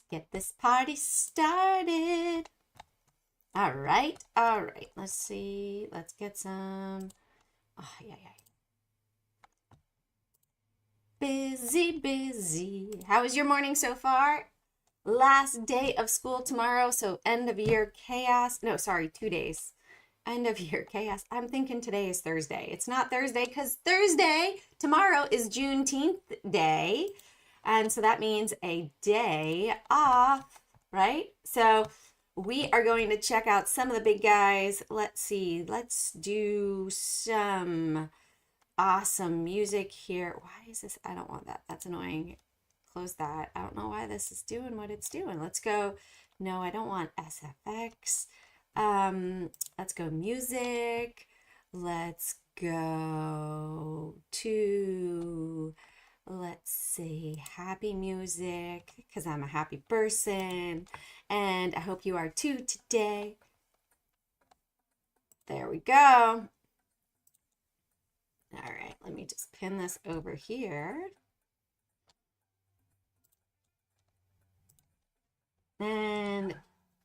get this party started. All right. Let's see. Let's get some. Oh, yeah. Busy. How is your morning so far? Last day of school tomorrow, so end of year chaos. No, sorry, 2 days. End of year chaos. I'm thinking today is Thursday. It's not Thursday because tomorrow is Juneteenth day. And so that means a day off, right? So we are going to check out some of the big guys. Let's see. Let's do some awesome music here. Why is this? I don't want that. That's annoying. Close that. I don't know why this is doing what it's doing. Let's go. No, I don't want SFX. Let's go music. Let's go to, let's see, happy music, because I'm a happy person, and I hope you are too today. There we go. All right, let me just pin this over here. And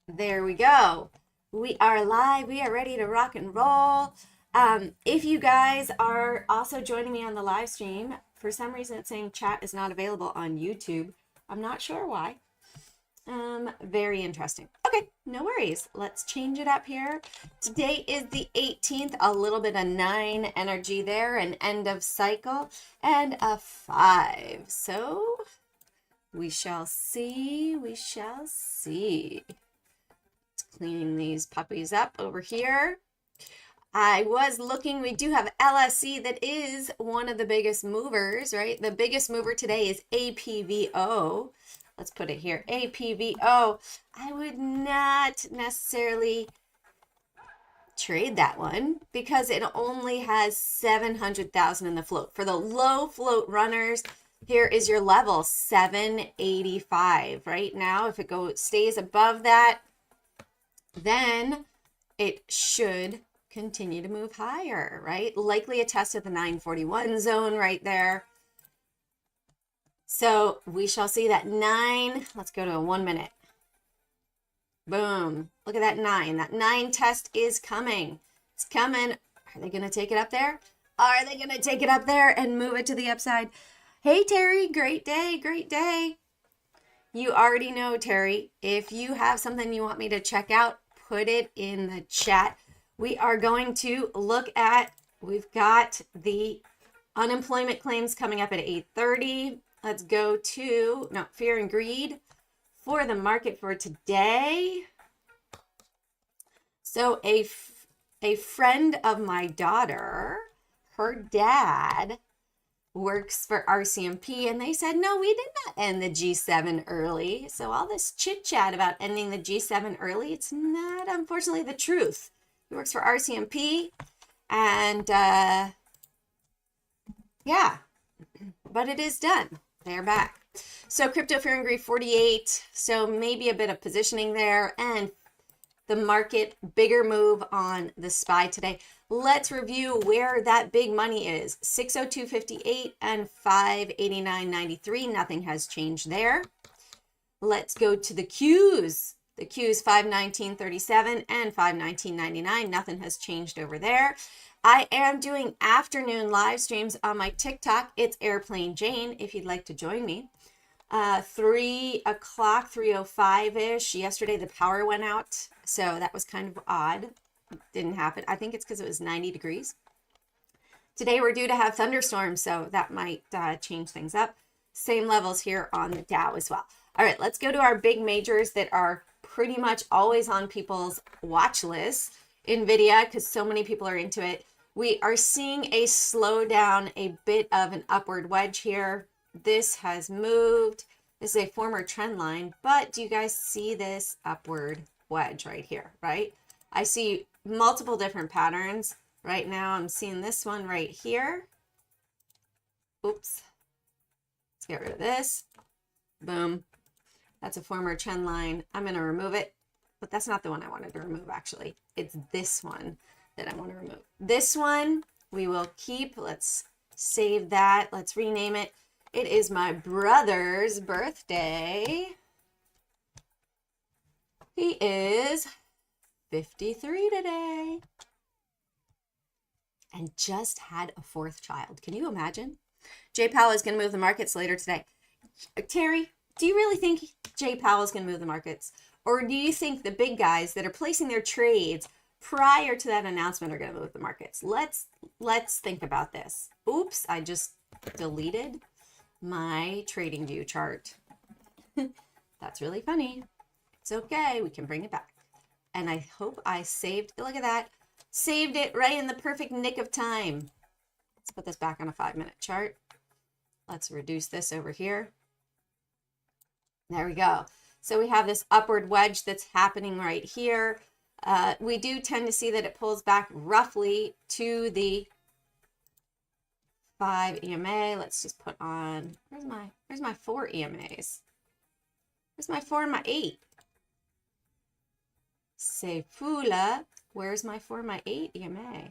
there we go. We are live. We are ready to rock and roll. If you guys are also joining me on the live stream, for some reason it's saying chat is not available on YouTube. I'm not sure why. Very interesting. Okay, no worries. Let's change it up here. Today is the 18th, a little bit of 9 energy there, an end of cycle, and a 5. So we shall see. Cleaning these puppies up over here. I was looking, we do have LSE that is one of the biggest movers, right? The biggest mover today is APVO. Let's put it here, APVO. I would not necessarily trade that one because it only has 700,000 in the float. For the low float runners, here is your level, 785. Right now, if it stays above that, then it should continue to move higher, right? Likely a test of the 941 zone right there. So we shall see that 9. Let's go to a 1 minute. Boom. Look at that 9. That 9 test is coming. It's coming. Are they going to take it up there? Are they going to take it up there and move it to the upside? Hey, Terry. Great day. Great day. You already know, Terry, if you have something you want me to check out, put it in the chat. We are going to look at, we've got the unemployment claims coming up at 8:30. Let's go to, no, fear and greed for the market for today. So a friend of my daughter, her dad works for RCMP, and they said, no, we did not end the G7 early. So all this chit chat about ending the G7 early, it's not, unfortunately, the truth. He works for RCMP, and yeah, but it is done. They're back. So crypto fear and greed 48. So maybe a bit of positioning there, and the market bigger move on the SPY today. Let's review where that big money is. 602.58 and 589.93. Nothing has changed there. Let's go to the Qs. The Qs 519.37 and 519.99. Nothing has changed over there. I am doing afternoon live streams on my TikTok. It's Airplane Jane if you'd like to join me. 3 o'clock, 3:05-ish. Yesterday the power went out, so that was kind of odd. Didn't happen. I think it's because it was 90 degrees. Today we're due to have thunderstorms, so that might change things up. Same levels here on the Dow as well. All right, let's go to our big majors that are pretty much always on people's watch list. NVDA, because so many people are into it. We are seeing a slowdown, a bit of an upward wedge here. This has moved. This is a former trend line, but do you guys see this upward wedge right here, right? I see multiple different patterns. Right now I'm seeing this one right here. Oops. Let's get rid of this. Boom. That's a former trend line. I'm going to remove it, but that's not the one I wanted to remove actually. It's this one that I want to remove. This one we will keep. Let's save that. Let's rename it. It is my brother's birthday. He is 53 today. And just had a 4th child. Can you imagine? Jay Powell is going to move the markets later today. Terry, do you really think Jay Powell is going to move the markets? Or do you think the big guys that are placing their trades prior to that announcement are going to move the markets? Let's think about this. Oops, I just deleted my Tradingview chart. That's really funny. It's okay, we can bring it back. And I hope I saved, look at that, saved it right in the perfect nick of time. Let's put this back on a 5-minute chart. Let's reduce this over here. There we go. So we have this upward wedge that's happening right here. We do tend to see that it pulls back roughly to the 5 EMA. Let's just put on, where's my 4 EMAs? Where's my 4 and my 8? C'est fula. Where's my 4 and my 8 EMA?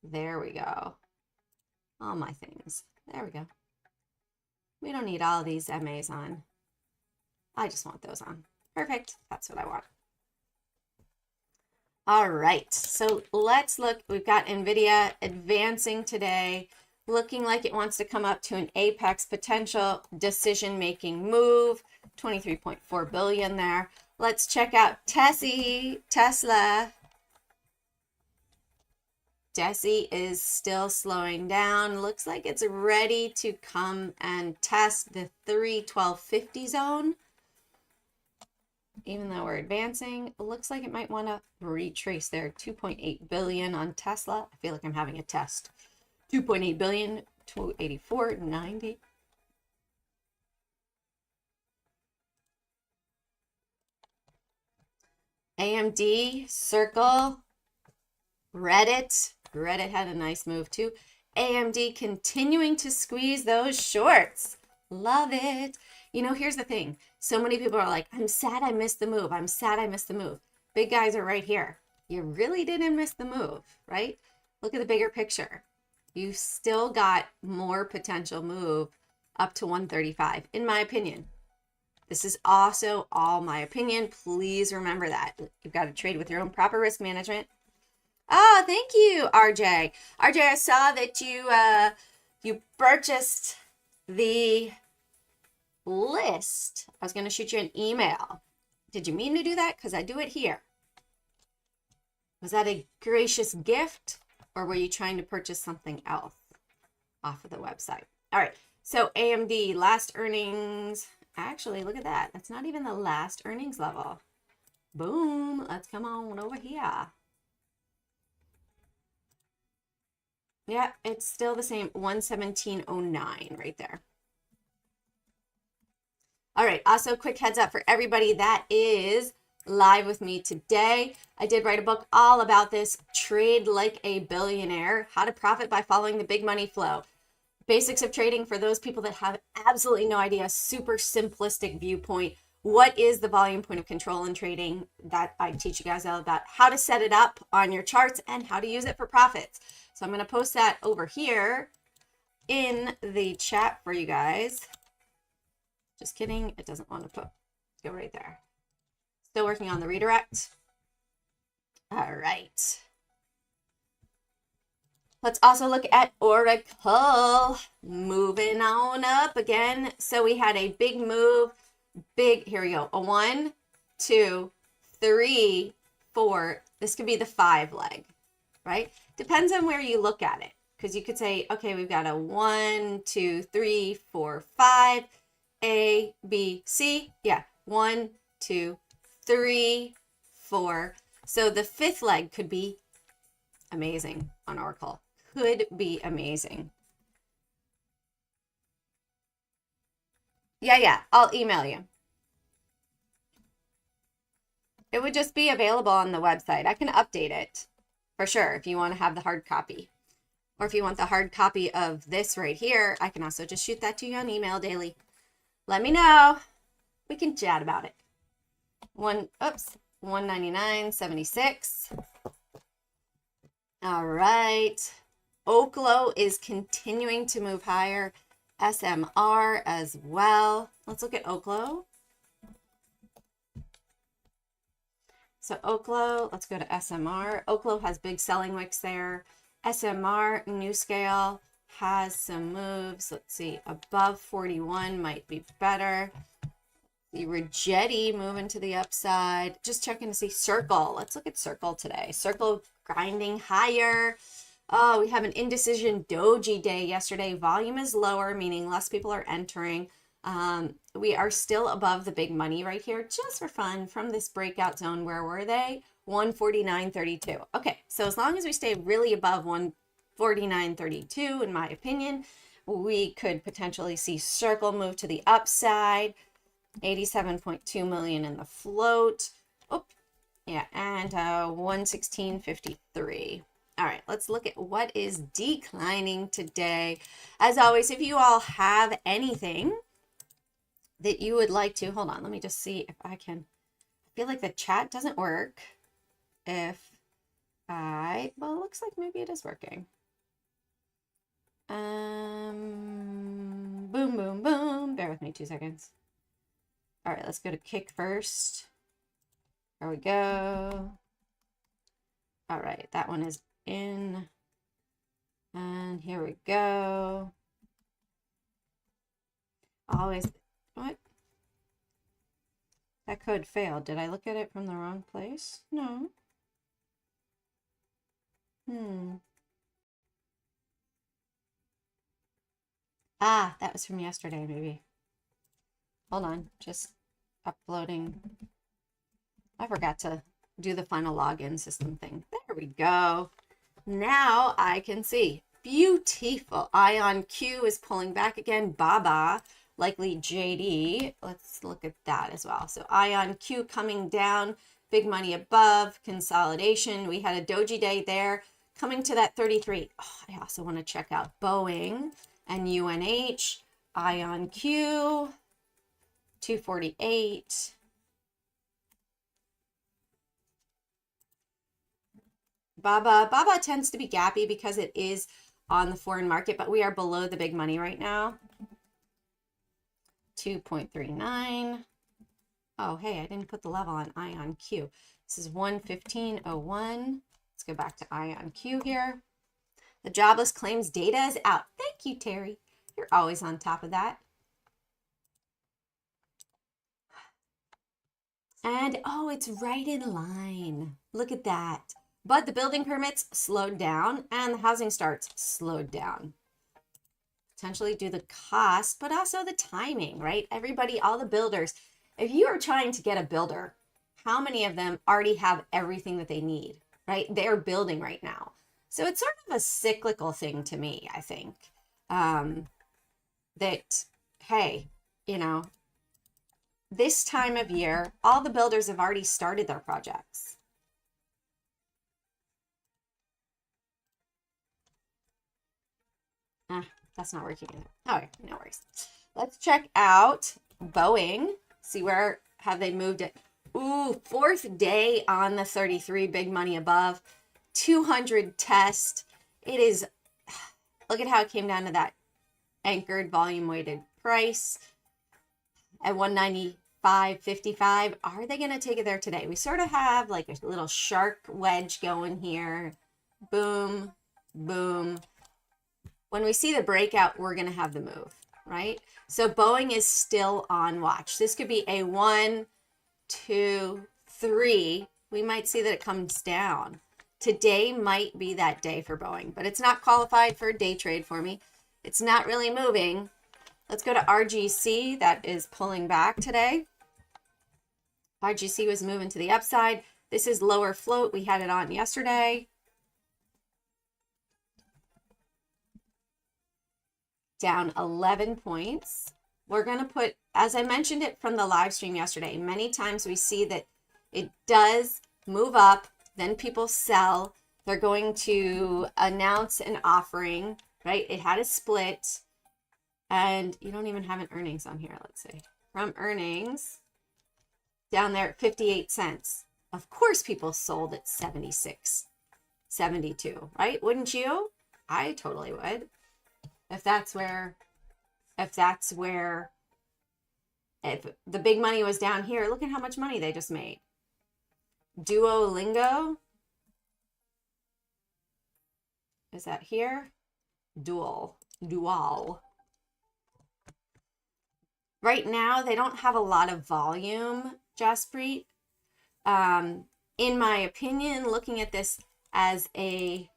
There we go. All my things. There we go. We don't need all these MAs on. I just want those on. Perfect. That's what I want. All right. So let's look. We've got NVIDIA advancing today, looking like it wants to come up to an apex potential decision-making move. 23.4 billion there. Let's check out Tesla. DESI is still slowing down. Looks like it's ready to come and test the 312.50 zone. Even though we're advancing, it looks like it might want to retrace there. 2.8 billion on Tesla. I feel like I'm having a test. 2.8 billion, 284.90. AMD, Circle, Reddit. Reddit had a nice move too. AMD continuing to squeeze those shorts. Love it. You know, here's the thing. So many people are like, I'm sad I missed the move. I'm sad I missed the move. Big guys are right here. You really didn't miss the move, right? Look at the bigger picture. You've still got more potential move up to 135, in my opinion. This is also all my opinion. Please remember that. You've got to trade with your own proper risk management. Oh, thank you, RJ. RJ, I saw that you purchased the list. I was going to shoot you an email. Did you mean to do that? Because I do it here. Was that a gracious gift, or were you trying to purchase something else off of the website? All right. So AMD last earnings. Actually, look at that. That's not even the last earnings level. Boom. Let's come on over here. Yeah, it's still the same, 117.09 right there. All right, also quick heads up for everybody that is live with me today. I did write a book all about this, Trade Like a Billionaire, How to Profit by Following the Big Money Flow. Basics of trading for those people that have absolutely no idea, super simplistic viewpoint. What is the volume point of control in trading? That I teach you guys all about how to set it up on your charts and how to use it for profits. So I'm going to post that over here in the chat for you guys. Just kidding. It doesn't want to go right there. Still working on the redirect. All right. Let's also look at ORCL. Moving on up again. So we had a big move. Here we go. A 1, 2, 3, 4. This could be the 5 leg, right? Depends on where you look at it. Because you could say, okay, we've got a 1, 2, 3, 4, 5. A, B, C. Yeah. 1, 2, 3, 4. So the 5th leg could be amazing on ORCL. Could be amazing. Yeah. I'll email you. It would just be available on the website. I can update it for sure if you want to have the hard copy. Or if you want the hard copy of this right here, I can also just shoot that to you on email daily. Let me know. We can chat about it. 199.76. All right. OCLO is continuing to move higher. SMR as well. Let's look at OCLO. So Oklo, let's go to SMR. Oklo has big selling wicks there. SMR, new scale, has some moves. Let's see, above 41 might be better. The Rigetti moving to the upside. Just checking to see Circle. Let's look at Circle today. Circle grinding higher. Oh, we have an indecision doji day yesterday. Volume is lower, meaning less people are entering. We are still above the big money right here, just for fun, from this breakout zone. Where were they? 149.32. Okay, so as long as we stay really above 149.32, in my opinion, we could potentially see Circle move to the upside. 87.2 million in the float. Oh, yeah, and 116.53. All right, let's look at what is declining today. As always, if you all have anything that you would like to, hold on, let me just see if I can. I feel like the chat doesn't work. Well, it looks like maybe it is working. Boom, boom, boom. Bear with me 2 seconds. All right, let's go to kick first. There we go. All right, that one is in. And here we go. Always, what? That code failed. Did I look at it from the wrong place? No. Ah, that was from yesterday, maybe. Hold on, just uploading. I forgot to do the final login system thing. There we go. Now I can see. Beautiful. Ion Q is pulling back again. Baba, likely JD. Let's look at that as well. So Ion Q coming down. Big money above. Consolidation. We had a doji day there. Coming to that 33. Oh, I also want to check out Boeing and UNH. Ion Q. 248. Baba tends to be gappy because it is on the foreign market, but we are below the big money right now. 2.39. Oh, hey, I didn't put the level on Ion Q. This is 115.01. Let's go back to Ion Q here. The jobless claims data is out. Thank you, Terry. You're always on top of that. And oh, it's right in line. Look at that. But the building permits slowed down and the housing starts slowed down. Potentially due to the cost, but also the timing, right? Everybody, all the builders, if you are trying to get a builder, how many of them already have everything that they need, right? They're building right now. So it's sort of a cyclical thing to me, I think, that, hey, you know, this time of year, all the builders have already started their projects. That's not working either. All right, no worries. Let's check out Boeing. See where have they moved it. Ooh, 4th day on the 33, big money above. 200 test. It is, look at how it came down to that anchored volume weighted price at 195.55. Are they going to take it there today? We sort of have like a little shark wedge going here. Boom, boom. When we see the breakout, we're going to have the move, right? So Boeing is still on watch. This could be a 1, 2, 3. We might see that it comes down. Today might be that day for Boeing, but it's not qualified for a day trade for me. It's not really moving. Let's go to RGC. That is pulling back today. RGC was moving to the upside. This is lower float. We had it on yesterday. Down 11 points. We're going to put, as I mentioned it from the live stream yesterday, many times we see that it does move up, then people sell. They're going to announce an offering, right? It had a split, and you don't even have an earnings on here, let's see. From earnings, down there at 58 cents. Of course people sold at 76, 72, right? Wouldn't you? I totally would. If the big money was down here, look at how much money they just made. Duolingo. Is that here? Dual. Right now, they don't have a lot of volume, Jaspreet. In my opinion, looking at this as a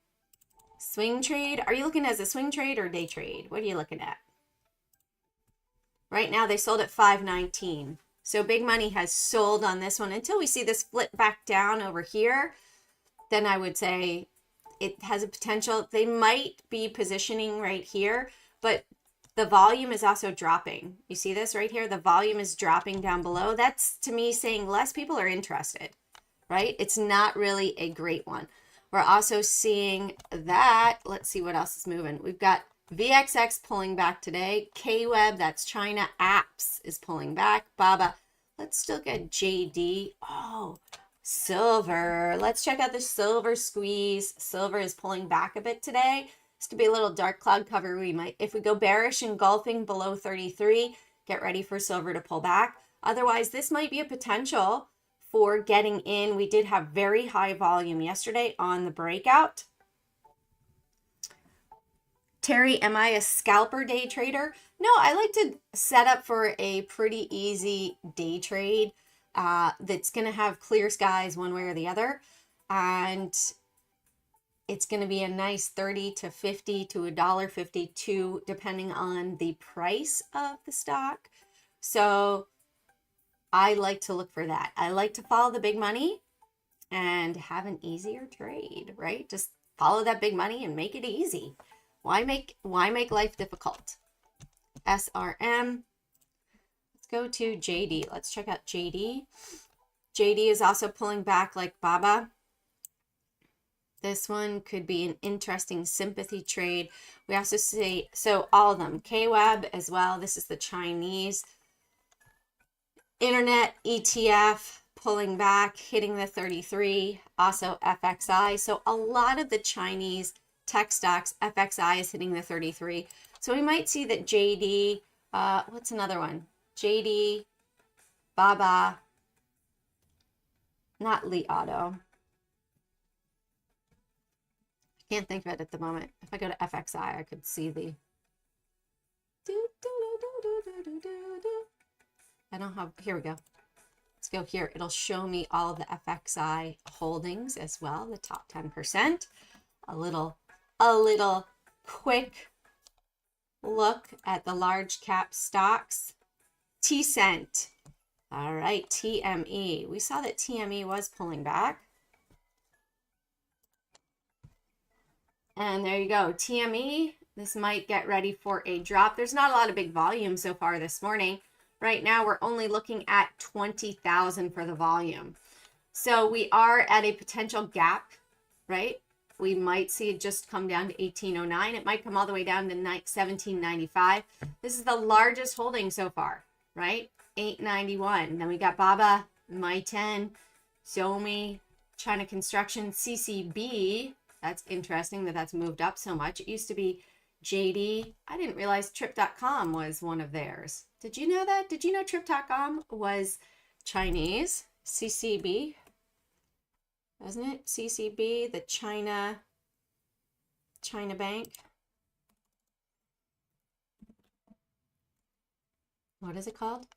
swing trade. Are you looking as a swing trade or day trade? What are you looking at? Right now, they sold at 519. So big money has sold on this one. Until we see this flip back down over here, then I would say it has a potential. They might be positioning right here, but the volume is also dropping. You see this right here? The volume is dropping down below. That's to me saying less people are interested, right? It's not really a great one. We're also seeing that, let's see what else is moving. We've got VXX pulling back today. KWeb, that's China. Apps is pulling back. BABA. Let's look at JD. Oh, silver. Let's check out the silver squeeze. Silver is pulling back a bit today. This could be a little dark cloud cover. We might, if we go bearish engulfing below 33, get ready for silver to pull back. Otherwise, this might be a potential for getting in. We did have very high volume yesterday on the breakout. Terry, am I a scalper day trader? No, I like to set up for a pretty easy day trade that's going to have clear skies one way or the other. And it's going to be a nice 30 to 50 to $1.52 depending on the price of the stock. So I like to look for that. I like to follow the big money and have an easier trade, right? Just follow that big money and make it easy. Why make life difficult? SRM. Let's go to JD. Let's check out JD. JD is also pulling back like BABA. This one could be an interesting sympathy trade. We also see, so all of them, KWeb as well. This is the Chinese internet ETF pulling back, hitting the 33. Also FXI. So a lot of the Chinese tech stocks, FXI is hitting the 33. So we might see that JD, what's another one? JD, BABA, not Li Auto. Can't think of it at the moment. If I go to FXI, I could see the. I don't have. Here we go. Let's go here. It'll show me all of the FXI holdings as well. The top 10%. A little quick look at the large cap stocks. T-Cent. All right, TME. We saw that TME was pulling back. And there you go, TME, this might get ready for a drop. There's not a lot of big volume so far this morning. Right now, we're only looking at 20,000 for the volume. So we are at a potential gap, right? We might see it just come down to 1809. It might come all the way down to 1795. This is the largest holding so far, right? 891. Then we got BABA, My10, Xiaomi, China Construction, CCB. That's interesting that that's moved up so much. It used to be JD. I didn't realize Trip.com was one of theirs. Did you know that? Did you know Trip.com was Chinese? CCB, wasn't it? CCB, the China Bank. What is it called?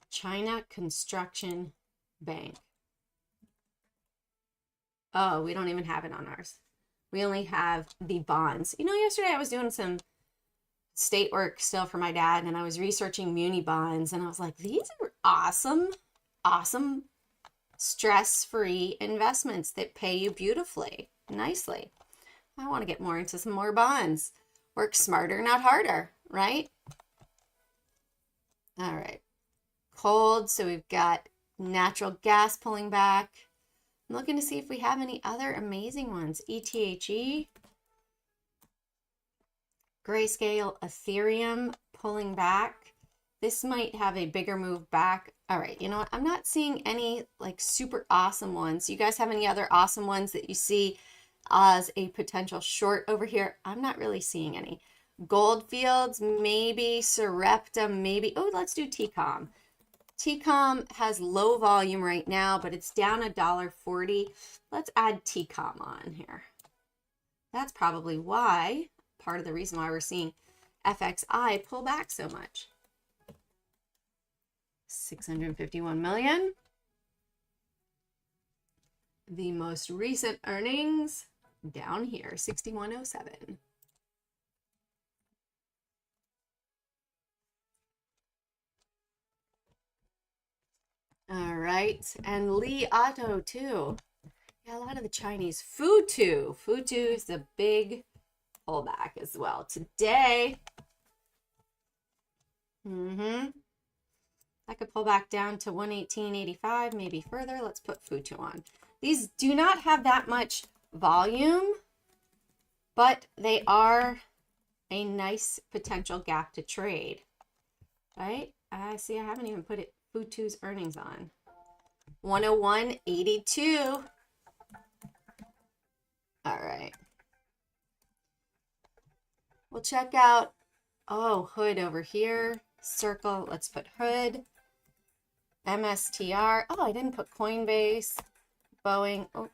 China Construction Bank. Oh, we don't even have it on ours. We only have the bonds. You know, yesterday I was doing some state work still for my dad, and I was researching muni bonds, and I was like, these are awesome, stress-free investments that pay you beautifully, nicely. I want to get more into some more bonds. Work smarter, not harder, right? All right. Cold, so we've got natural gas pulling back. I'm looking to see if we have any other amazing ones. ETHE, Grayscale, Ethereum pulling back. This might have a bigger move back. All right, you know what? I'm not seeing any like super awesome ones. You guys have any other awesome ones that you see as a potential short over here? I'm not really seeing any. Goldfields, maybe. Sarepta, maybe. Oh, let's do TCOM. TCOM has low volume right now, but it's down $1.40. Let's add TCOM on here. That's probably why, part of the reason why we're seeing FXI pull back so much. 651 million. The most recent earnings down here, 6107. All right, and Li Auto too. Yeah, a lot of the Chinese. Futu is the big pullback as well today. I could pull back down to 118.85, maybe further. Let's put Futu on. These do not have that much volume, but they are a nice potential gap to trade, right? See, I haven't even put Futu's earnings on. 101.82. All right. We'll check out, Hood over here. Circle, let's put Hood. MSTR. Oh, I didn't put Coinbase. Boeing. Oh.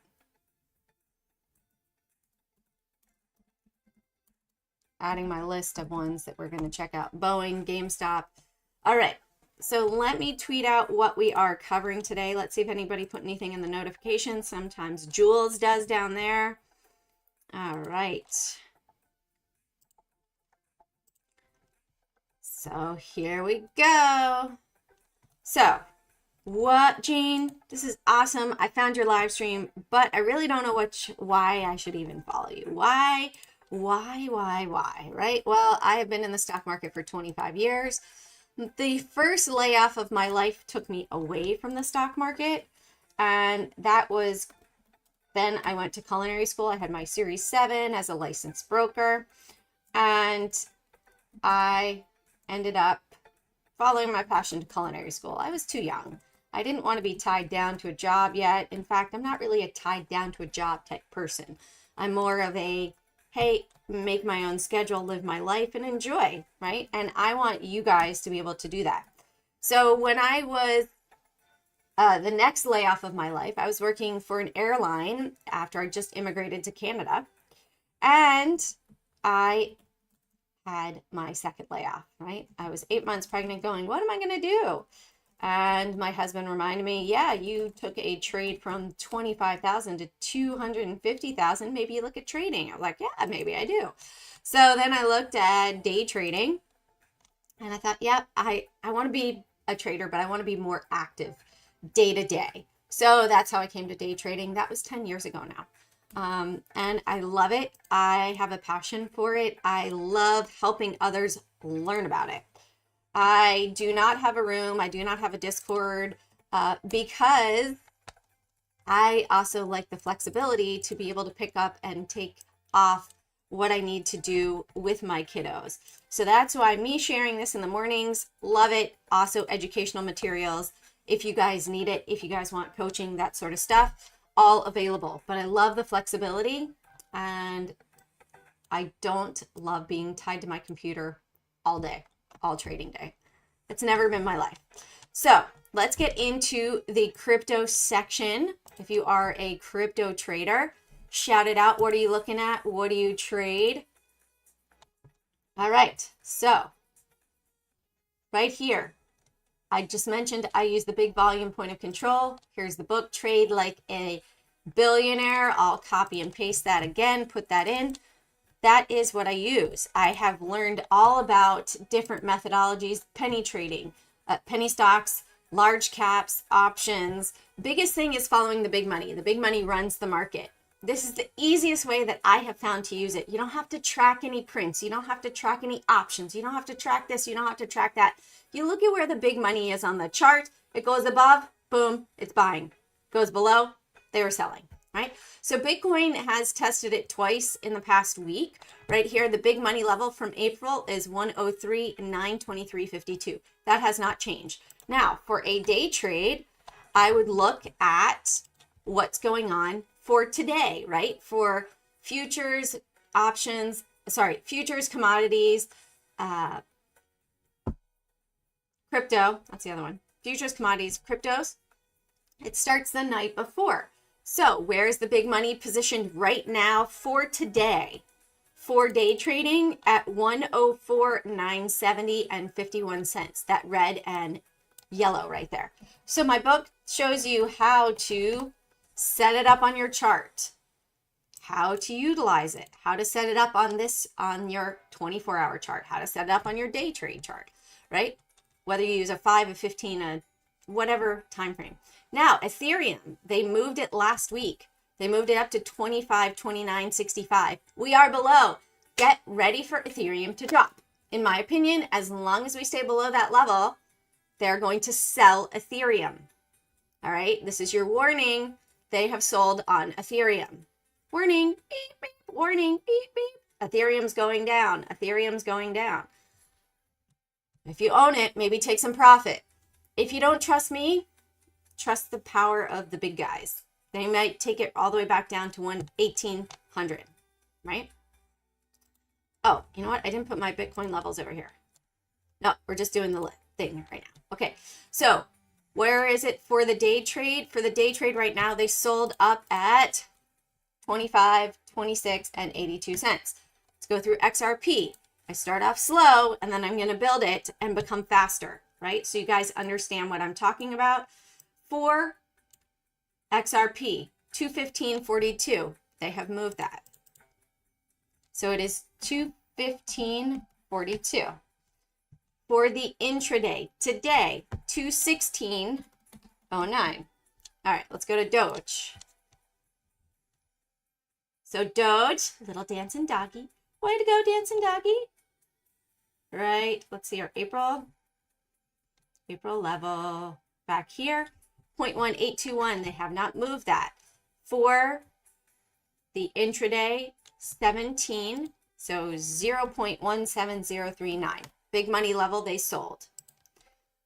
Adding my list of ones that we're going to check out. Boeing, GameStop. All right. So let me tweet out what we are covering today. Let's see if anybody put anything in the notifications. Sometimes Jules does down there. All right. So here we go. So what, Jean? This is awesome. I found your live stream, but I really don't know why I should even follow you. Why, right? Well, I have been in the stock market for 25 years. The first layoff of my life took me away from the stock market. And that was, then I went to culinary school. I had my Series 7 as a licensed broker. And I ended up following my passion to culinary school. I was too young. I didn't want to be tied down to a job yet. In fact, I'm not really a tied down to a job type person. I'm more of a, hey, make my own schedule, live my life, and enjoy, right? And I want you guys to be able to do that. So when I was the next layoff of my life, I was working for an airline after I just immigrated to Canada. And I had my second layoff, right? I was 8 months pregnant going, what am I going to do? And my husband reminded me, yeah, you took a trade from 25,000 to 250,000. Maybe you look at trading. I was like, yeah, maybe I do. So then I looked at day trading and I thought, yeah, I want to be a trader, but I want to be more active day to day. So that's how I came to day trading. That was 10 years ago now. And I love it. I have a passion for it. I love helping others learn about it. I do not have a room. I do not have a Discord because I also like the flexibility to be able to pick up and take off what I need to do with my kiddos. So that's why me sharing this in the mornings, love it. Also educational materials. If you guys need it, if you guys want coaching, that sort of stuff, all available. But I love the flexibility and I don't love being tied to my computer all day, all trading day. It's never been my life. So let's get into the crypto section. If you are a crypto trader, shout it out. What are you looking at? What do you trade? All right. So right here, I just mentioned I use the big volume point of control. Here's the book, Trade Like a Billionaire. I'll copy and paste that again, put that in. That is what I use. I have learned all about different methodologies, penny trading, penny stocks, large caps, options. Biggest thing is following the big money. The big money runs the market. This is the easiest way that I have found to use it. You don't have to track any prints. You don't have to track any options. You don't have to track this. You don't have to track that. You look at where the big money is on the chart. It goes above, boom, it's buying. Goes below, they were selling. Right? So Bitcoin has tested it twice in the past week. Right here, the big money level from April is 103,923.52. That has not changed. Now, for a day trade, I would look at what's going on for today, right? For futures, options, futures, commodities, crypto, that's the other one. futures, commodities, cryptos, it starts the night before. So where's the big money positioned right now for today? For day trading at 104,970 and 51 cents. That red and yellow right there. So my book shows you how to set it up on your chart, how to utilize it, how to set it up on your 24-hour chart, how to set it up on your day trade chart, right? Whether you use a 5, a 15, a whatever time frame. Now, Ethereum, they moved it last week. They moved it up to 25.2965. We are below. Get ready for Ethereum to drop. In my opinion, as long as we stay below that level, they're going to sell Ethereum. All right, this is your warning. They have sold on Ethereum. Warning, beep, beep, warning, beep, beep. Ethereum's going down. Ethereum's going down. If you own it, maybe take some profit. If you don't trust me, trust the power of the big guys. They might take it all the way back down to 1,800, right? Oh, you know what? I didn't put my Bitcoin levels over here. No, we're just doing the thing right now. Okay, so where is it for the day trade? For the day trade right now, they sold up at 25, 26, and 82 cents. Let's go through XRP. I start off slow, and then I'm going to build it and become faster, right? So you guys understand what I'm talking about. For XRP, 215.42. They have moved that. So it is 215.42. For the intraday, today, 216.09. All right, let's go to Doge. So Doge, little dancing doggy. Way to go, dancing doggy. Right, let's see our April level back here. 0.1821, they have not moved that. For the intraday, 17, so 0.17039. Big money level they sold.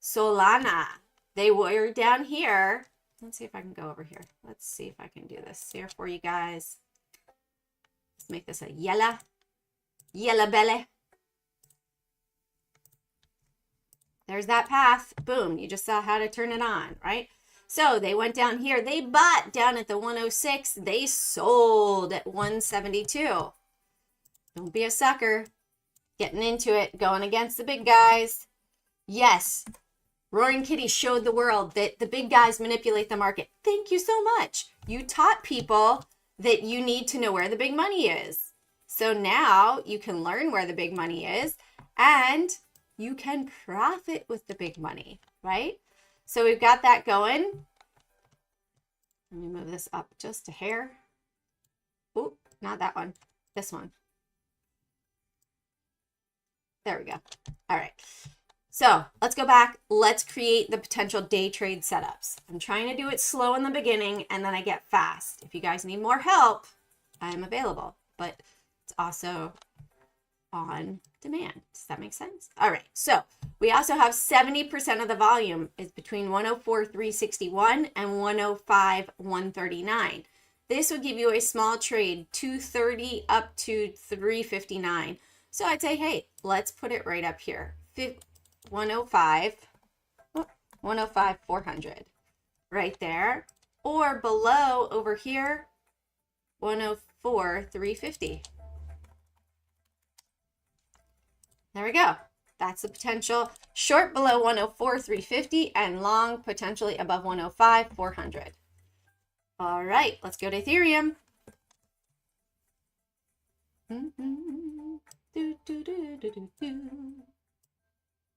Solana, they were down here. Let's see if I can go over here. Let's see if I can do this here for you guys. Let's make this a yellow belly. There's that path. Boom, you just saw how to turn it on, right? So they went down here. They bought down at the 106. They sold at 172. Don't be a sucker. Getting into it, going against the big guys. Yes, Roaring Kitty showed the world that the big guys manipulate the market. Thank you so much. You taught people that you need to know where the big money is. So now you can learn where the big money is and you can profit with the big money, right? So we've got that going. Let me move this up just a hair. Oh, not that one. This one. There we go. All right. So let's go back. Let's create the potential day trade setups. I'm trying to do it slow in the beginning and then I get fast. If you guys need more help, I'm available, but it's also on demand. Does that make sense? All right. So we also have 70% of the volume is between 104,361 and 105,139. This would give you a small trade, 230 up to 359. So I'd say, hey, let's put it right up here. 105,400 right there, or below over here, 104,350. There we go. That's the potential. Short below 104,350 and long potentially above 105,400. All right, let's go to Ethereum.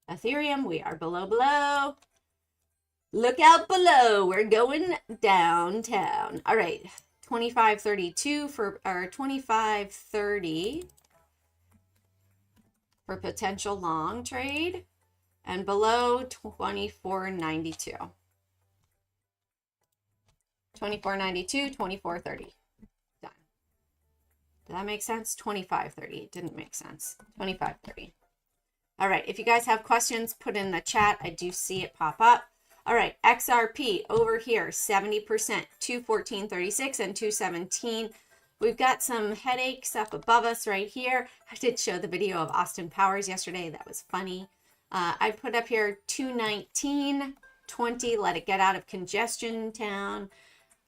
Ethereum, we are below. Look out below. We're going downtown. All right, 25.32 for our 25.30 for potential long trade, and below 24.92. 24.92, 24.30. Done. Did that make sense? 25.30. It didn't make sense. 25.30. All right. If you guys have questions, put in the chat. I do see it pop up. All right. XRP over here, 70%, 214.36 and 217. We've got some headaches up above us right here. I did show the video of Austin Powers yesterday. That was funny. I put up here 219, 20, let it get out of congestion town.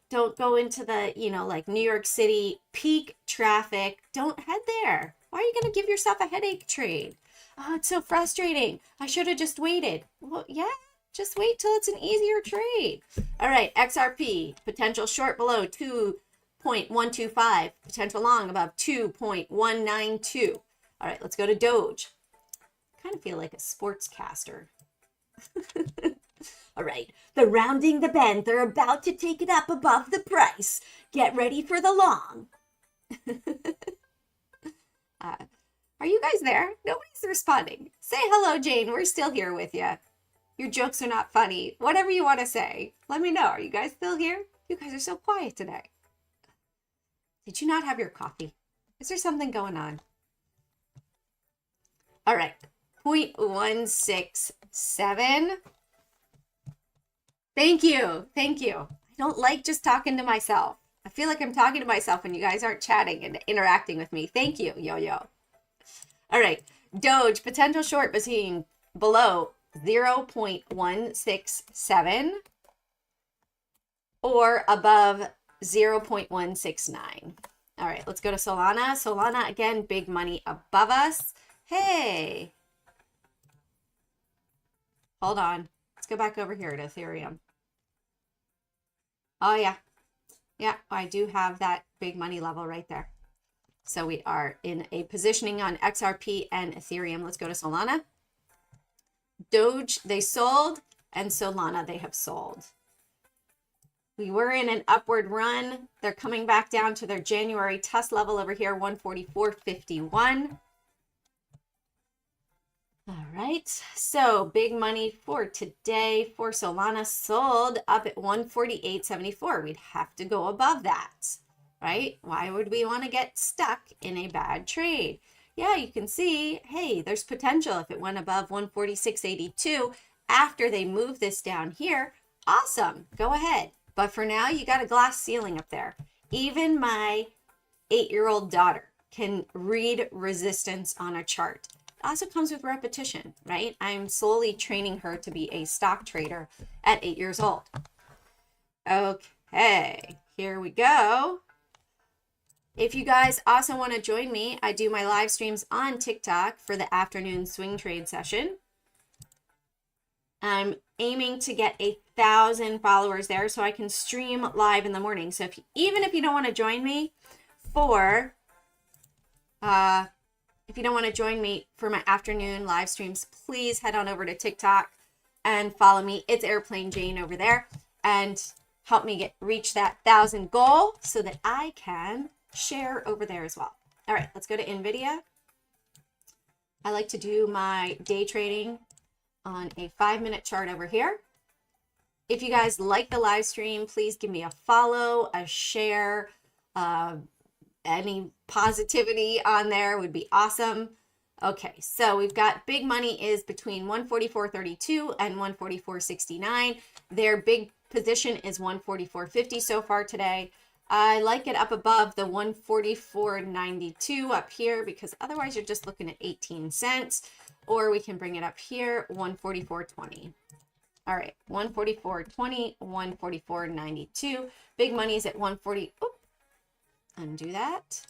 Don't go into the, like New York City peak traffic. Don't head there. Why are you going to give yourself a headache trade? Oh, it's so frustrating. I should have just waited. Well, yeah, just wait till it's an easier trade. All right, XRP, potential short below 2.125, potential long above 2.192. All right, let's go to Doge. Kind of feel like a sportscaster. All right, they're rounding the bend. They're about to take it up above the price. Get ready for the long. Are you guys there? Nobody's responding. Say hello, Jane. We're still here with you. Your jokes are not funny. Whatever you want to say, let me know. Are you guys still here? You guys are so quiet today. Did you not have your coffee? Is there something going on? All right, 0.167. Thank you. Thank you. I don't like just talking to myself. I feel like I'm talking to myself when you guys aren't chatting and interacting with me. Thank you, Yo-Yo. All right, Doge, potential short between below 0.167 or above 0.169. All right, let's go to Solana. Solana, again, big money above us. Hey. Hold on. Let's go back over here to Ethereum. Oh, yeah. Yeah, I do have that big money level right there. So we are in a positioning on XRP and Ethereum. Let's go to Solana. Doge, they sold, and Solana, they have sold. We were in an upward run. They're coming back down to their January test level over here, 144.51. All right, so big money for today for Solana, sold up at 148.74. We'd have to go above that, right? Why would we want to get stuck in a bad trade? Yeah, you can see, hey, there's potential if it went above 146.82 after they move this down here. Awesome, go ahead. But for now, you got a glass ceiling up there. Even my 8-year-old daughter can read resistance on a chart. Also comes with repetition, right? I'm slowly training her to be a stock trader at 8 years old. Okay, here we go. If you guys also want to join me, I do my live streams on TikTok for the afternoon swing trade session. I'm aiming to get 1,000 followers there so I can stream live in the morning. So even if you don't want to join me for my afternoon live streams, please head on over to TikTok and follow me. It's Airplane Jane over there, and help me reach that 1,000 goal so that I can share over there as well. All right, let's go to NVIDIA. I like to do my day trading on a 5-minute chart over here. If you guys like the live stream, please give me a follow, a share, any positivity on there would be awesome. Okay, so we've got big money is between 144.32 and 144.69. Their big position is 144.50 so far today. I like it up above the 144.92 up here because otherwise you're just looking at 18 cents. Or we can bring it up here, 144.20. All right, 144.20, 144.92. Big money is at 140. Oop, undo that.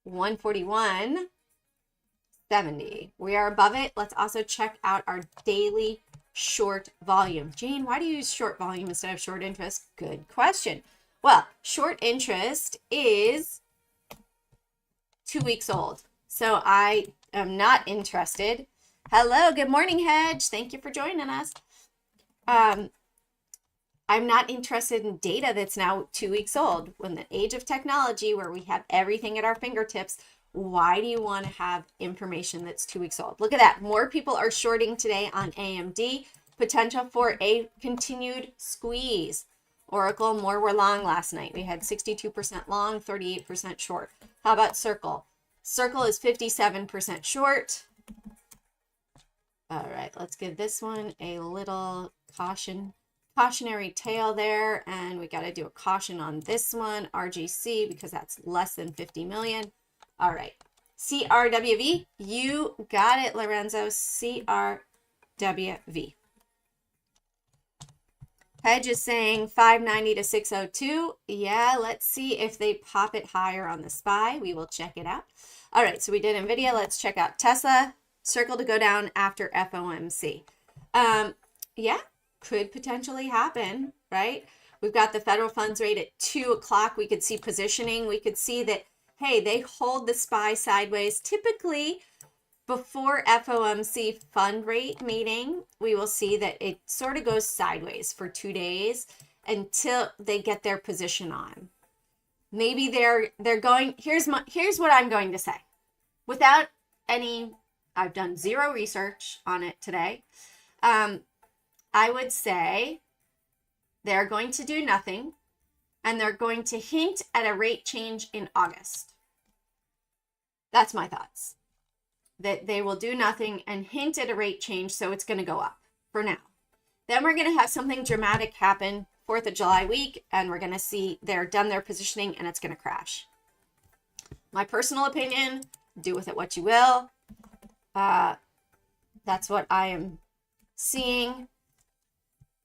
141.70. We are above it. Let's also check out our daily short volume. Jane, why do you use short volume instead of short interest? Good question. Well, short interest is 2 weeks old. So I am not interested. Hello, good morning, Hedge. Thank you for joining us. I'm not interested in data that's now 2 weeks old. When the age of technology where we have everything at our fingertips, why do you want to have information that's 2 weeks old? Look at that. More people are shorting today on AMD. Potential for a continued squeeze. Oracle, more were long last night. We had 62% long, 38% short. How about Circle? Circle is 57% short. All right, let's give this one a little cautionary tale there. And we got to do a caution on this one, RGC, because that's less than 50 million. All right, CRWV, you got it, Lorenzo, CRWV. Hedge is saying 590 to 602. Yeah, let's see if they pop it higher on the SPY. We will check it out. All right, so we did NVIDIA. Let's check out Tesla. Circle to go down after FOMC. Yeah, could potentially happen, right? We've got the federal funds rate at 2 o'clock. We could see positioning. We could see that, hey, they hold the SPY sideways. Typically, before FOMC fund rate meeting, we will see that it sort of goes sideways for 2 days until they get their position on. Maybe they're going, here's what I'm going to say. Without any, I've done zero research on it today. I would say they're going to do nothing and they're going to hint at a rate change in August. That's my thoughts. That they will do nothing and hint at a rate change, so it's going to go up for now. Then we're going to have something dramatic happen 4th of July week, and we're going to see they're done their positioning and it's going to crash. My personal opinion, do with it what you will. That's what I am seeing,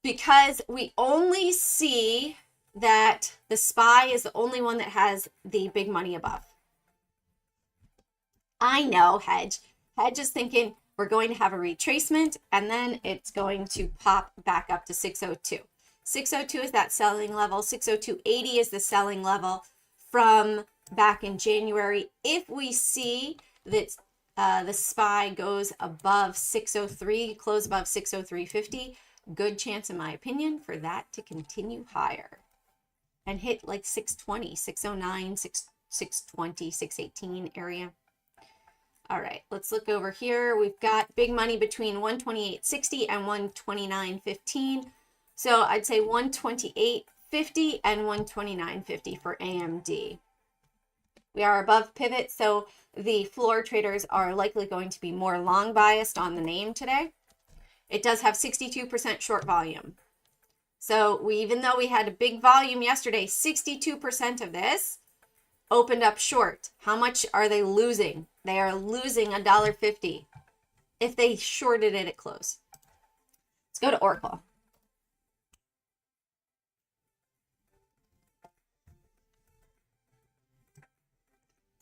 because we only see that the SPY is the only one that has the big money above. I know Hedge is thinking we're going to have a retracement and then it's going to pop back up to 602. 602 is that selling level. 602.80 is the selling level from back in January. If we see that the SPY goes above 603, close above 603.50, good chance in my opinion for that to continue higher and hit like 620, 609, 620, 618 area. All right, let's look over here. We've got big money between 128.60 and 129.15. So I'd say 128.50 and 129.50 for AMD. We are above pivot, so the floor traders are likely going to be more long biased on the name today. It does have 62% short volume. So even though we had a big volume yesterday, 62% of this opened up short. How much are they losing? They are losing $1.50 if they shorted it at close. Let's go to Oracle.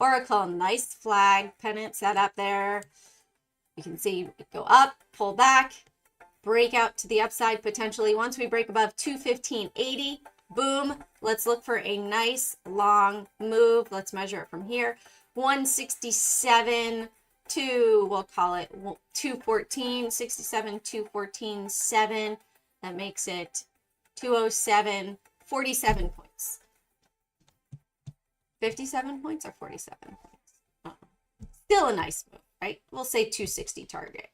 Oracle, nice flag pennant set up there. You can see it go up, pull back, break out to the upside potentially. Once we break above 215.80, boom, let's look for a nice long move. Let's measure it from here. 167 to, we'll call it 214, 67, 214, 7. That makes it 207, 47 points. 57 points or 47 points? Oh, still a nice move, right? We'll say 260 target.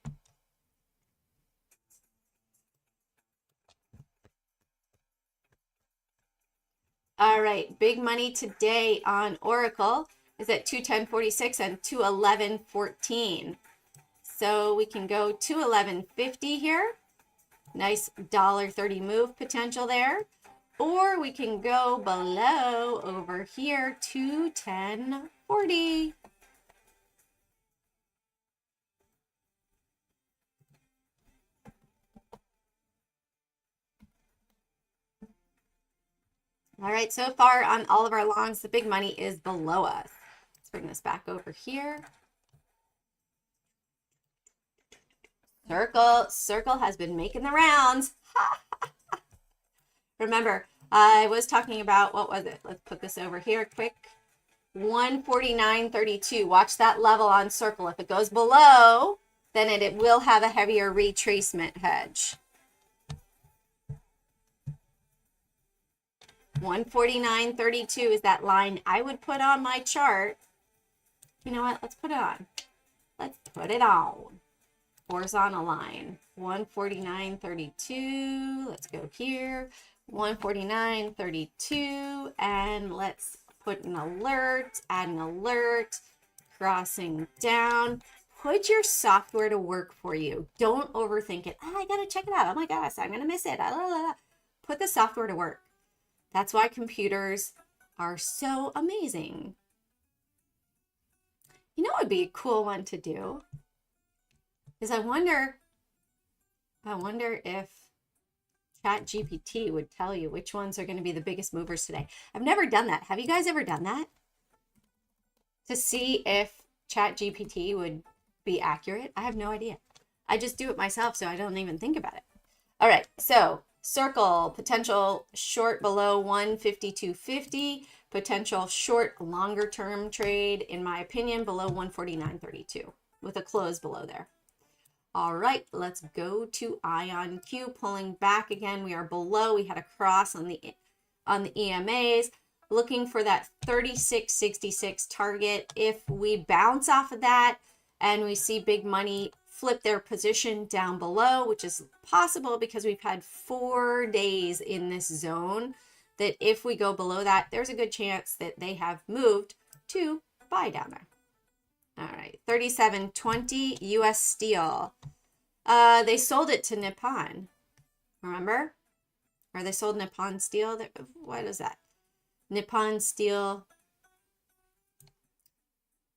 All right, big money today on Oracle is at 210.46 and 211.14. So we can go 211.50 here. Nice $1.30 move potential there. Or we can go below over here, 210.40. All right, so far on all of our longs, the big money is below us. Let's bring this back over here. Circle has been making the rounds. Remember, I was talking about, what was it? Let's put this over here quick. 149.32. Watch that level on Circle. If it goes below, then it will have a heavier retracement hedge. 149.32 is that line I would put on my chart. You know what? Let's put it on. Let's put it on. Horizontal line. 149.32. Let's go here. 149.32. And let's put an alert. Add an alert. Crossing down. Put your software to work for you. Don't overthink it. Oh, I gotta check it out. Oh my gosh, I'm gonna miss it. Put the software to work. That's why computers are so amazing. You know what would be a cool one to do? Is I wonder if ChatGPT would tell you which ones are going to be the biggest movers today. I've never done that. Have you guys ever done that? To see if ChatGPT would be accurate? I have no idea. I just do it myself, so I don't even think about it. All right, so circle, potential short below 152.50, potential short longer term trade, in my opinion, below 149.32 with a close below there. All right, let's go to IonQ, pulling back again. We are below. We had a cross on the EMAs, looking for that 36.66 target. If we bounce off of that and we see big money flip their position down below, which is possible because we've had 4 days in this zone, that if we go below that, there's a good chance that they have moved to buy down there. All right, 37.20 US Steel. They sold it to Nippon, remember? Or they sold Nippon Steel. What is that? Nippon Steel.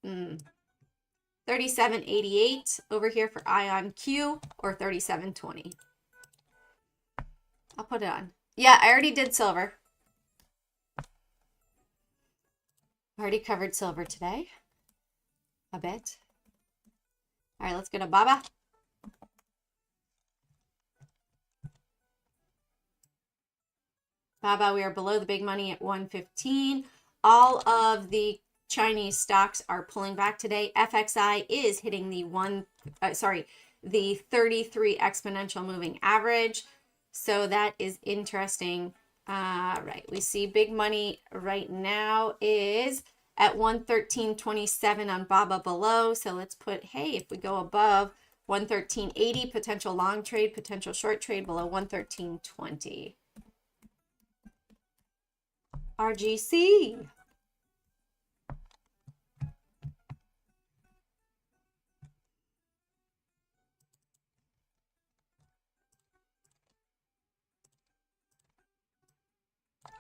37.88 over here for IonQ, or 37.20. I'll put it on. Yeah, I already did silver. Already covered silver today. A bit. All right, let's go to Baba. Baba, we are below the big money at 115. All of the Chinese stocks are pulling back today. FXI is hitting the 33 exponential moving average. So that is interesting. Right, we see big money right now is at 113.27 on Baba below. So let's put, hey, if we go above 113.80, potential long trade, potential short trade below 113.20. RGC.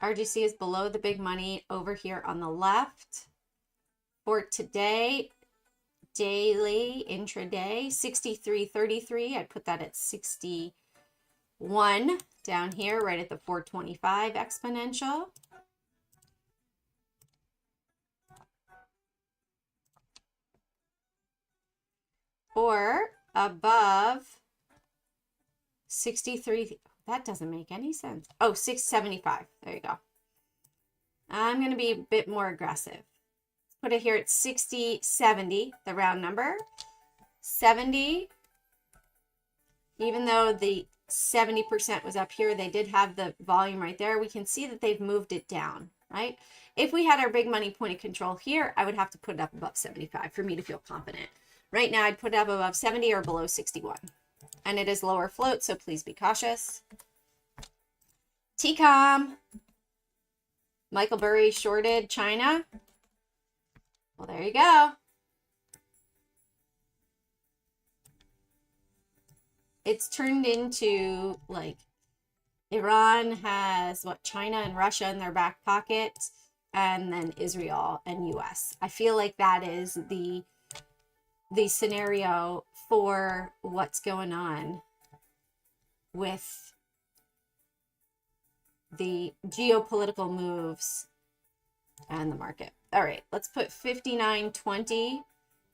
RGC is below the big money over here on the left. For today, daily, intraday, 63.33. I'd put that at 61 down here, right at the 425 exponential. Or above 63. That doesn't make any sense. Oh, 675. There you go. I'm going to be a bit more aggressive. Put it here at 60.70, the round number. 70. Even though the 70% was up here, they did have the volume right there. We can see that they've moved it down, right? If we had our big money point of control here, I would have to put it up above 75 for me to feel confident. Right now, I'd put it up above 70 or below 61. And it is lower float, so please be cautious. TCOM. Michael Burry shorted China. Well, there you go. It's turned into, like, Iran has, what, China and Russia in their back pocket, and then Israel and US. I feel like that is the scenario for what's going on with the geopolitical moves and the market. All right, let's put 59.20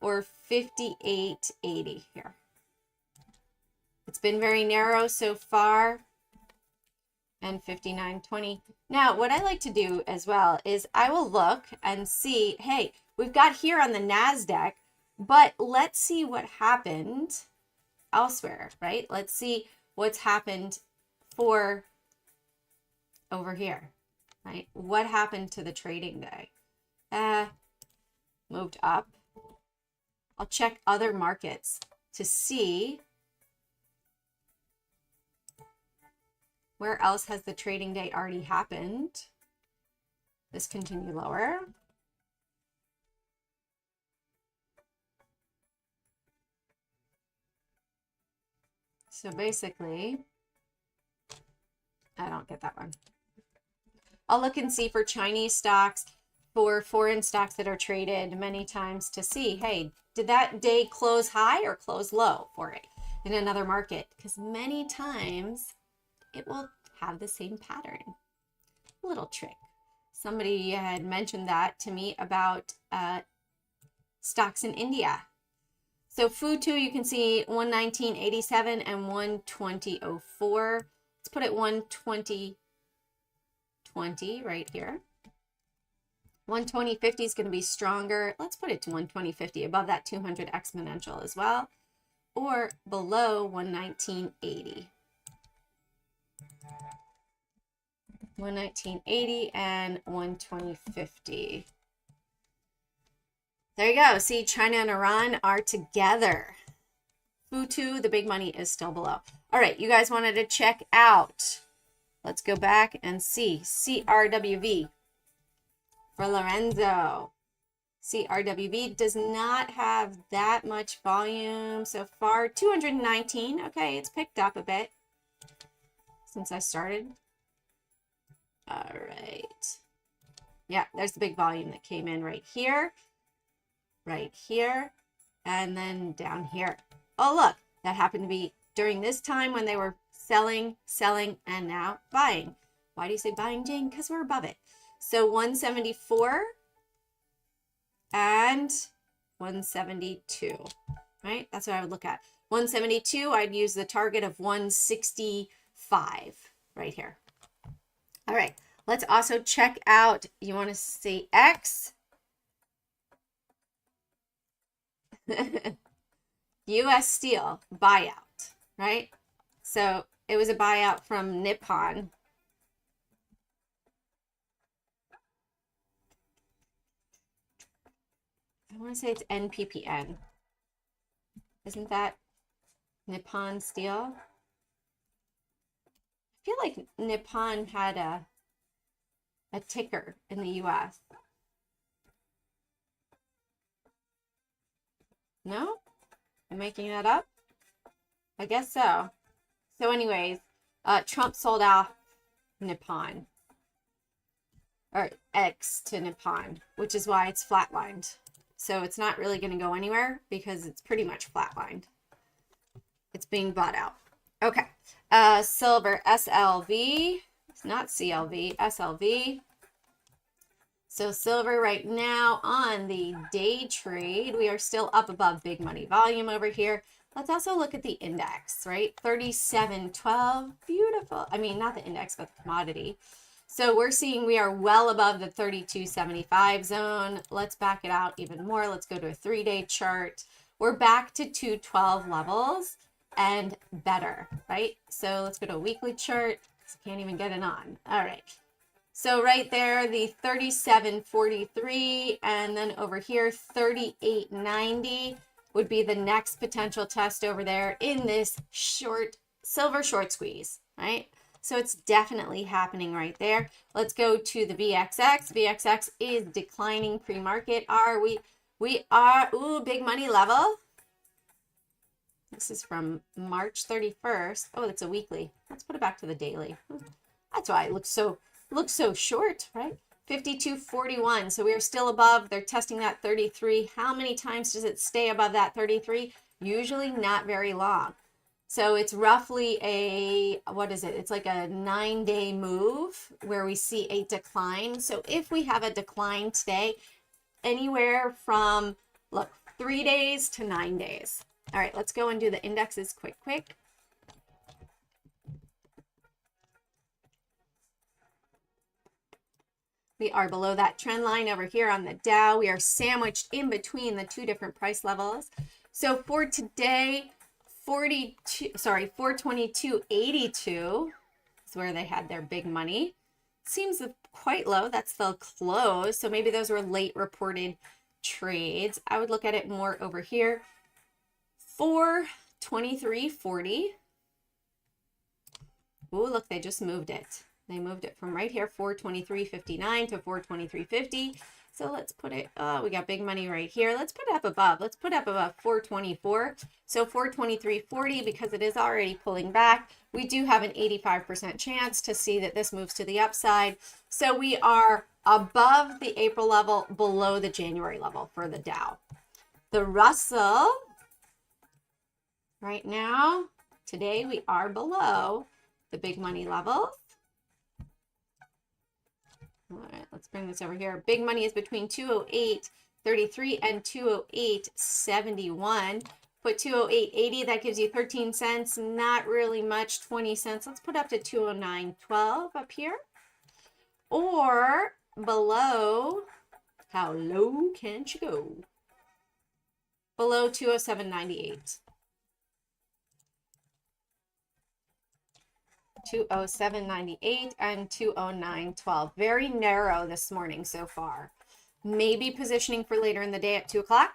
or 58.80 here. It's been very narrow so far, and 59.20. Now, what I like to do as well is I will look and see, hey, we've got here on the NASDAQ, but let's see what happened elsewhere, right? Let's see what's happened for over here, right? What happened to the trading day? Moved up. I'll check other markets to see where else has the trading day already happened. This continue lower. So basically, I don't get that one. I'll look and see for Chinese stocks, for foreign stocks that are traded many times to see, hey, did that day close high or close low for it in another market? Because many times it will have the same pattern. Little trick. Somebody had mentioned that to me about stocks in India. So Futu, you can see 119.87 and 120.04. Let's put it 120.20 right here. 120.50 is going to be stronger. Let's put it to 120.50 above that 200 exponential as well, or below 119.80. 119.80 and 120.50. There you go. See, China and Iran are together. Futu, the big money, is still below. All right, you guys wanted to check out. Let's go back and see CRWV for Lorenzo. CRWV does not have that much volume so far. 219. Okay, it's picked up a bit since I started. All right. Yeah, there's the big volume that came in right here, and then down here. Oh, look, that happened to be during this time when they were selling, and now buying. Why do you say buying, Jane? Because we're above it. So 174 and 172, right? That's what I would look at. 172, I'd use the target of 165 right here. All right, let's also check out, you want to see X? US Steel buyout, right? So it was a buyout from Nippon. I want to say it's NPPN. Isn't that Nippon Steel? I feel like Nippon had a ticker in the US. No? I'm making that up? I guess so. So anyways, Trump sold off Nippon, or X to Nippon, which is why it's flatlined. So it's not really going to go anywhere because it's pretty much flatlined. It's being bought out. Okay. Silver, SLV. It's not CLV, SLV. So silver right now on the day trade, we are still up above big money volume over here. Let's also look at the index, right? 37.12, beautiful. I mean, not the index, but the commodity. So we're seeing we are well above the 32.75 zone. Let's back it out even more. Let's go to a 3-day chart. We're back to 212 levels and better, right? So let's go to a weekly chart. Can't even get it on. All right. So right there, the 37.43, and then over here, 38.90 would be the next potential test over there in this silver short squeeze, right? So it's definitely happening right there. Let's go to the VXX. VXX is declining pre-market. We are, ooh, big money level. This is from March 31st. Oh, that's a weekly. Let's put it back to the daily. That's why it looks so short, right? 52.41. So we are still above. They're testing that 33. How many times does it stay above that 33? Usually not very long. So it's roughly what is it? It's like a 9-day move where we see a decline. So if we have a decline today, anywhere from, look, 3 days to 9 days. All right, let's go and do the indexes quick. We are below that trend line over here on the Dow. We are sandwiched in between the two different price levels. So for today, 422.82 is where they had their big money. Seems quite low. That's the close. So maybe those were late reported trades. I would look at it more over here. 423.40. Ooh, look, they just moved it. They moved it from right here, 423.59 to 423.50. So let's put it, we got big money right here. Let's put it up above. Let's put up above 424. So 423.40, because it is already pulling back, we do have an 85% chance to see that this moves to the upside. So we are above the April level, below the January level for the Dow. The Russell, right now, today we are below the big money levels. All right, let's bring this over here. Big money is between 208.33 and 208.71. Put 208.80, that gives you 13 cents. Not really much, 20 cents. Let's put up to 209.12 up here. Or below, how low can you go? Below 207.98. 207.98 and 209.12. Very narrow this morning so far. Maybe positioning for later in the day at 2 o'clock.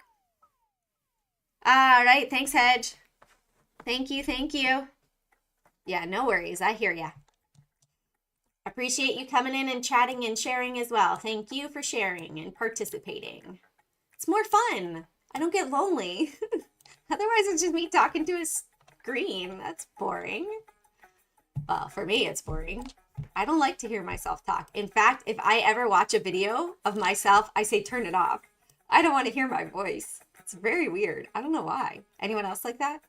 All right. Thanks, Hedge. Thank you. Thank you. Yeah, no worries. I hear ya. Appreciate you coming in and chatting and sharing as well. Thank you for sharing and participating. It's more fun. I don't get lonely. Otherwise, it's just me talking to a screen. That's boring. Well, for me, it's boring. I don't like to hear myself talk. In fact, if I ever watch a video of myself, I say turn it off. I don't want to hear my voice. It's very weird. I don't know why. Anyone else like that?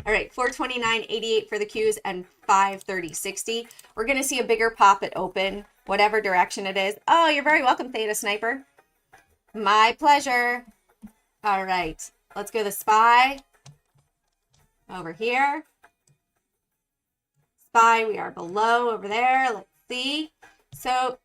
All right, 429.88 for the Qs and 530.60. We're going to see a bigger pop at open, whatever direction it is. Oh, you're very welcome, Theta Sniper. My pleasure. All right, let's go to SPY over here. SPY, we are below over there. Let's see. So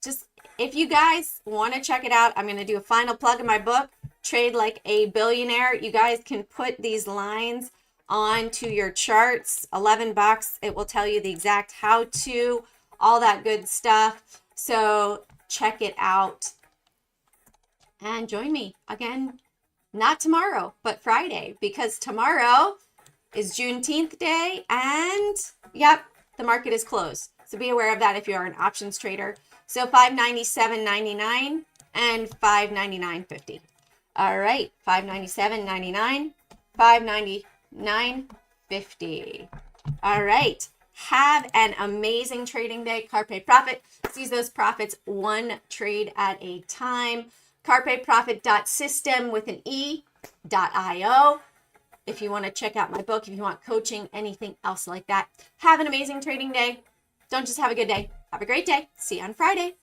just if you guys want to check it out, I'm going to do a final plug in my book, Trade Like a Billionaire. You guys can put these lines onto your charts. $11. It will tell you the exact how to, all that good stuff. So check it out and join me again, not tomorrow, but Friday, because tomorrow is Juneteenth day and yep, the market is closed. So be aware of that if you are an options trader. So 597.99 and 599.50. All right, 597.99, 599.50. All right, have an amazing trading day. Carpe Profit. Seize those profits one trade at a time. CarpeProfit.system with an E.io. If you want to check out my book, if you want coaching, anything else like that. Have an amazing trading day. Don't just have a good day. Have a great day. See you on Friday.